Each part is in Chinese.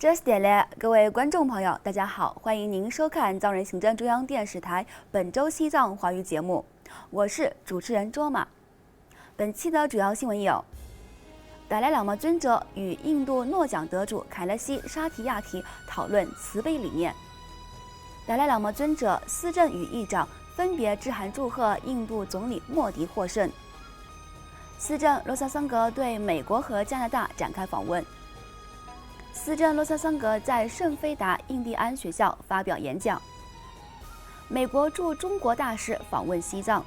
这是点嘞，各位观众朋友，大家好，欢迎您收看藏人行政中央电视台本周西藏华语节目，我是主持人卓玛。本期的主要新闻有：达赖喇嘛尊者与印度诺奖得主凯勒西沙提亚提讨论慈悲理念；达赖喇嘛尊者、司政与议长分别致函祝贺印度总理莫迪获胜；司政罗萨桑格对美国和加拿大展开访问。司政罗萨桑格在圣菲达印第安学校发表演讲。美国驻中国大使访问西藏。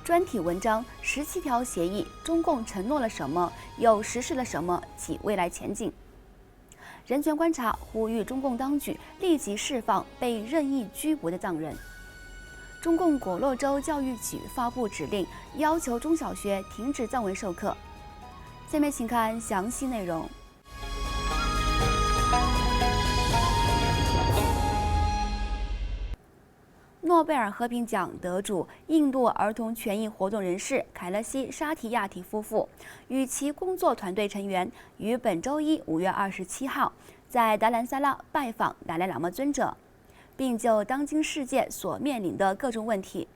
专题文章：17条协议，中共承诺了什么？又实施了什么？及未来前景。人权观察呼吁中共当局立即释放被任意拘捕的藏人。中共果洛州教育局发布指令，要求中小学停止藏文授课。下面请看详细内容。诺贝尔和平奖得主、印度儿童权益活动人士凯勒西沙提亚提夫妇与其工作团队成员于本周一5月27号在达兰萨拉拜访达赖喇嘛尊者，并就当今世界所面临的各种问题，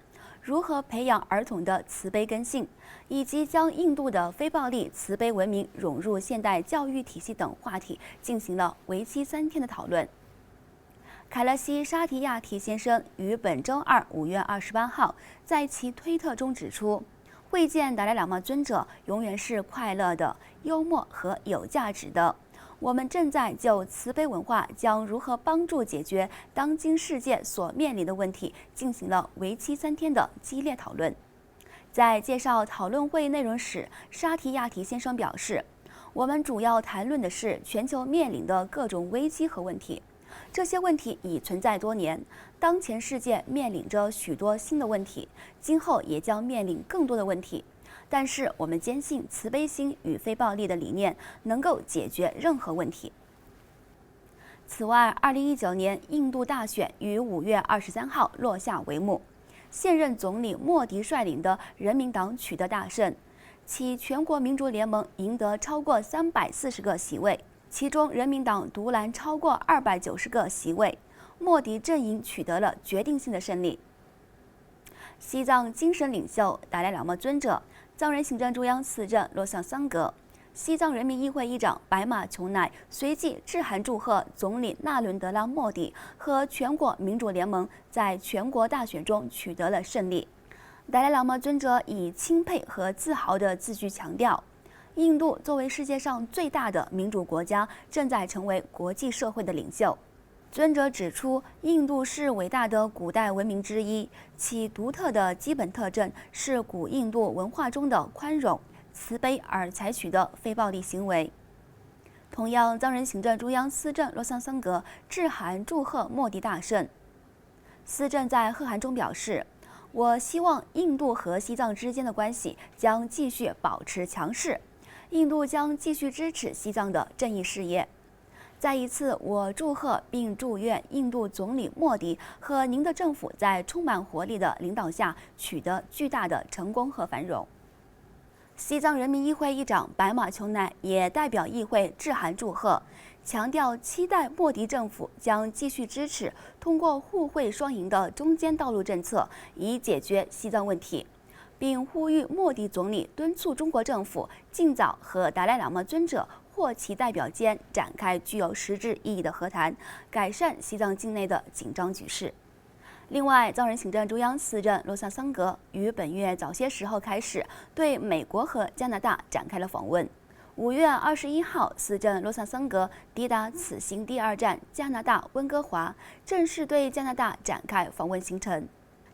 如何培养儿童的慈悲根性，以及将印度的非暴力慈悲文明融入现代教育体系等话题进行了为期3天的讨论。凯勒西沙提亚提先生于本周二5月28号在其推特中指出，会见达赖喇嘛尊者永远是快乐的、幽默和有价值的。我们正在就慈悲文化将如何帮助解决当今世界所面临的问题进行了为期3天的激烈讨论。在介绍讨论会内容时，沙提亚提先生表示，我们主要谈论的是全球面临的各种危机和问题。这些问题已存在多年，当前世界面临着许多新的问题，今后也将面临更多的问题。但是我们坚信慈悲心与非暴力的理念能够解决任何问题。此外，2019年印度大选于5月23号落下帷幕，现任总理莫迪率领的人民党取得大胜，其全国民主联盟赢得超过340个席位。其中，人民党独揽超过290个席位，莫迪阵营取得了决定性的胜利。西藏精神领袖达赖喇嘛尊者、藏人行政中央司政洛萨桑格、西藏人民议会议长白马琼乃随即致函祝贺总理纳伦德拉莫迪和全国民主联盟在全国大选中取得了胜利。达赖喇嘛尊者以钦佩和自豪的字句强调，印度作为世界上最大的民主国家，正在成为国际社会的领袖。尊者指出，印度是伟大的古代文明之一，其独特的基本特征是古印度文化中的宽容、慈悲而采取的非暴力行为。同样，藏人行政中央司政洛桑桑格致函祝贺莫迪大胜。司政在贺函中表示，我希望印度和西藏之间的关系将继续保持强势。印度将继续支持西藏的正义事业。再一次，我祝贺并祝愿印度总理莫迪和您的政府在充满活力的领导下取得巨大的成功和繁荣。西藏人民议会议长白马琼乃也代表议会致函祝贺，强调期待莫迪政府将继续支持通过互惠双赢的中间道路政策，以解决西藏问题。并呼吁莫迪总理敦促中国政府尽早和达赖喇嘛尊者或其代表间展开具有实质意义的和谈，改善西藏境内的紧张局势。另外，藏人行政中央司政洛萨桑格于本月早些时候开始对美国和加拿大展开了访问。5月21号，司政洛萨桑格抵达此行第2站加拿大温哥华，正式对加拿大展开访问行程。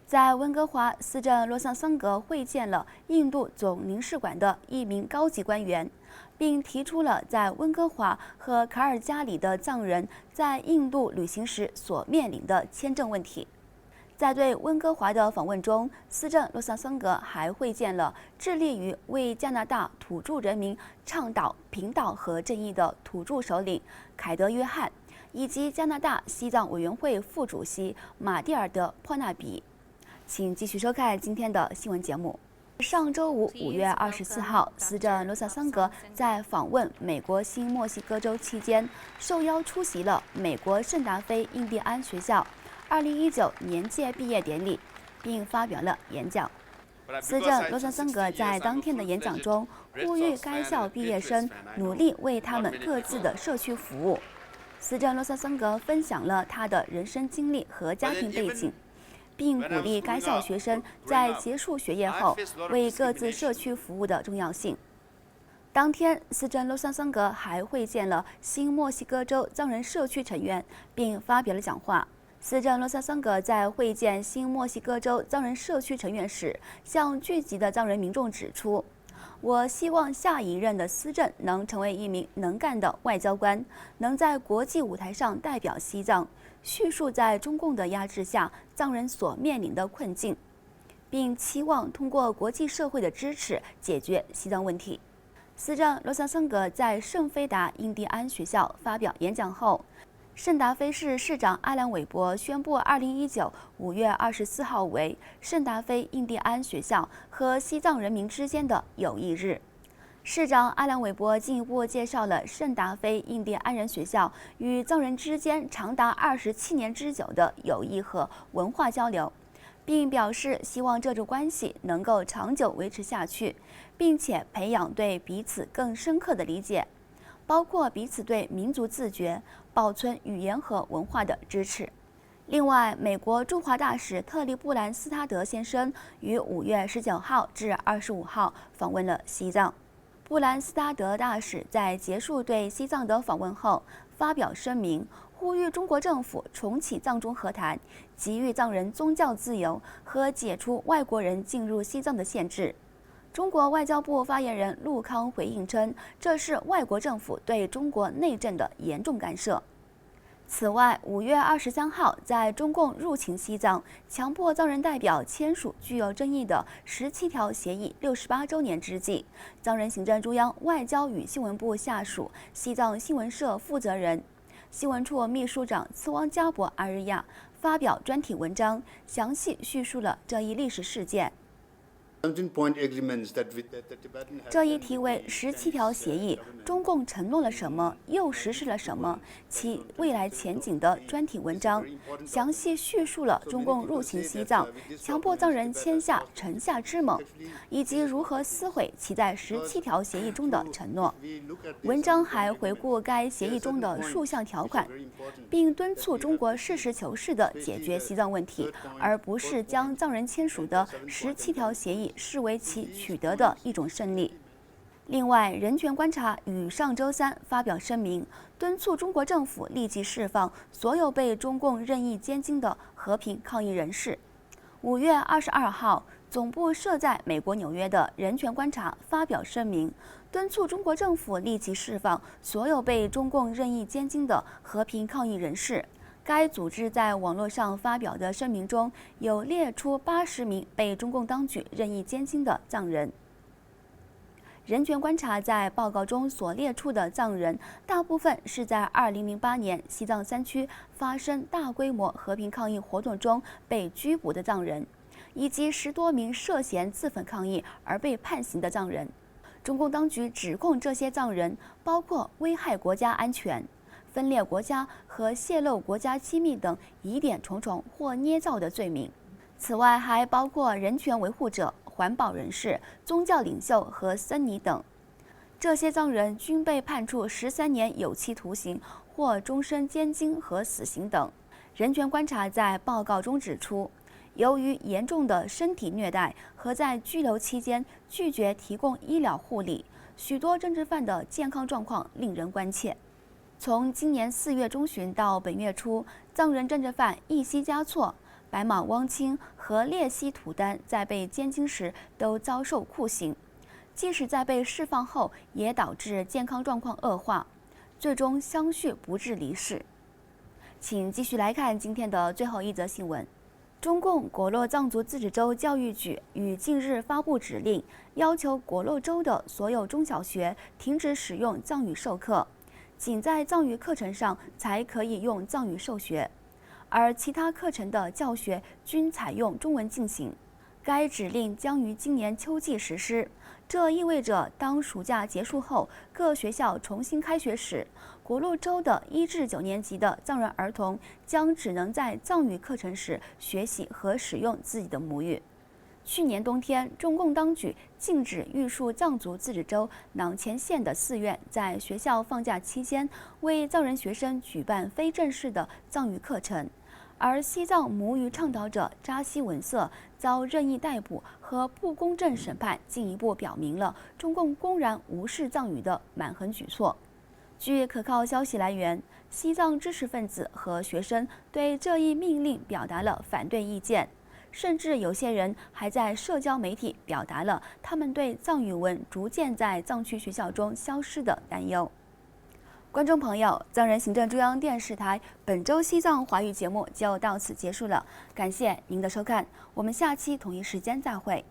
在温哥华，司政洛桑桑格会见了印度总领事馆的一名高级官员，并提出了在温哥华和卡尔加里的藏人在印度旅行时所面临的签证问题。在对温哥华的访问中，司政洛桑桑格还会见了致力于为加拿大土著人民倡导平等和正义的土著首领凯德·约翰，以及加拿大西藏委员会副主席马蒂尔德·珀纳比。请继续收看今天的新闻节目。上周五5月24号，司政罗萨桑格在访问美国新墨西哥州期间，受邀出席了美国圣达菲印第安学校2019年届毕业典礼，并发表了演讲。司政罗萨桑格在当天的演讲中呼吁该校毕业生努力为他们各自的社区服务。司政罗萨桑格分享了他的人生经历和家庭背景，并鼓励该校学生在结束学业后为各自社区服务的重要性。当天，司政罗萨桑格还会见了新墨西哥州藏人社区成员，并发表了讲话。司政罗萨桑格在会见新墨西哥州藏人社区成员时，向聚集的藏人民众指出：“我希望下一任的司政能成为一名能干的外交官，能在国际舞台上代表西藏，叙述在中共的压制下藏人所面临的困境，并期望通过国际社会的支持解决西藏问题。”司政罗萨桑格在圣菲达印第安学校发表演讲后，圣达菲市市长阿兰·韦伯宣布2019 5月24号为圣达菲印第安学校和西藏人民之间的友谊日。市长阿兰·韦伯进一步介绍了圣达菲印第安人学校与藏人之间长达27年之久的友谊和文化交流，并表示希望这种关系能够长久维持下去，并且培养对彼此更深刻的理解，包括彼此对民族自觉、保存语言和文化的支持。另外，美国驻华大使特里布兰斯塔德先生于5月19号至25号访问了西藏。布兰斯塔德大使在结束对西藏的访问后，发表声明，呼吁中国政府重启藏中和谈，给予藏人宗教自由和解除外国人进入西藏的限制。中国外交部发言人陆康回应称，这是外国政府对中国内政的严重干涉。此外，5月23号，在中共入侵西藏、强迫藏人代表签署具有争议的17条协议68周年之际，藏人行政中央外交与新闻部下属西藏新闻社负责人、新闻处秘书长次汪加博阿日亚发表专题文章，详细叙述了这一历史事件。这一题为17条协议，中共承诺了什么，又实施了什么，其未来前景的专题文章，详细叙述了中共入侵西藏、强迫藏人签下城下之盟，以及如何撕毁其在17条协议中的承诺。文章还回顾该协议中的数项条款，并敦促中国实事求是地解决西藏问题，而不是将藏人签署的17条协议视为其取得的一种胜利。另外，人权观察于上周三发表声明，敦促中国政府立即释放所有被中共任意监禁的和平抗议人士。5月22号，总部设在美国纽约的人权观察发表声明，敦促中国政府立即释放所有被中共任意监禁的和平抗议人士。该组织在网络上发表的声明中有列出80名被中共当局任意监禁的藏人。人权观察在报告中所列出的藏人，大部分是在2008年西藏3区发生大规模和平抗议活动中被拘捕的藏人，以及10多名涉嫌自焚抗议而被判刑的藏人。中共当局指控这些藏人包括危害国家安全、分裂国家和泄露国家机密等疑点重重或捏造的罪名。此外，还包括人权维护者、环保人士、宗教领袖和僧尼等。这些藏人均被判处13年有期徒刑或终身监禁和死刑等。人权观察在报告中指出，由于严重的身体虐待和在拘留期间拒绝提供医疗护理，许多政治犯的健康状况令人关切。从今年4月中旬到本月初，藏人政治犯义西嘉措、白马汪清和列西土丹在被监禁时都遭受酷刑，即使在被释放后，也导致健康状况恶化，最终相续不治离世。请继续来看今天的最后一则新闻。中共果洛藏族自治州教育局于近日发布指令，要求果洛州的所有中小学停止使用藏语授课，仅在藏语课程上才可以用藏语授学，而其他课程的教学均采用中文进行。该指令将于今年秋季实施。这意味着，当暑假结束后，各学校重新开学时，国陆州的1至9年级的藏人儿童将只能在藏语课程时学习和使用自己的母语。去年冬天，中共当局禁止玉树藏族自治州囊谦县的寺院在学校放假期间为藏人学生举办非正式的藏语课程。而西藏母语倡导者扎西文色遭任意逮捕和不公正审判，进一步表明了中共公然无视藏语的蛮横举措。据可靠消息来源，西藏知识分子和学生对这一命令表达了反对意见，甚至有些人还在社交媒体表达了他们对藏语文逐渐在藏区学校中消失的担忧。观众朋友，藏人行政中央电视台本周西藏华语节目就到此结束了，感谢您的收看，我们下期同一时间再会。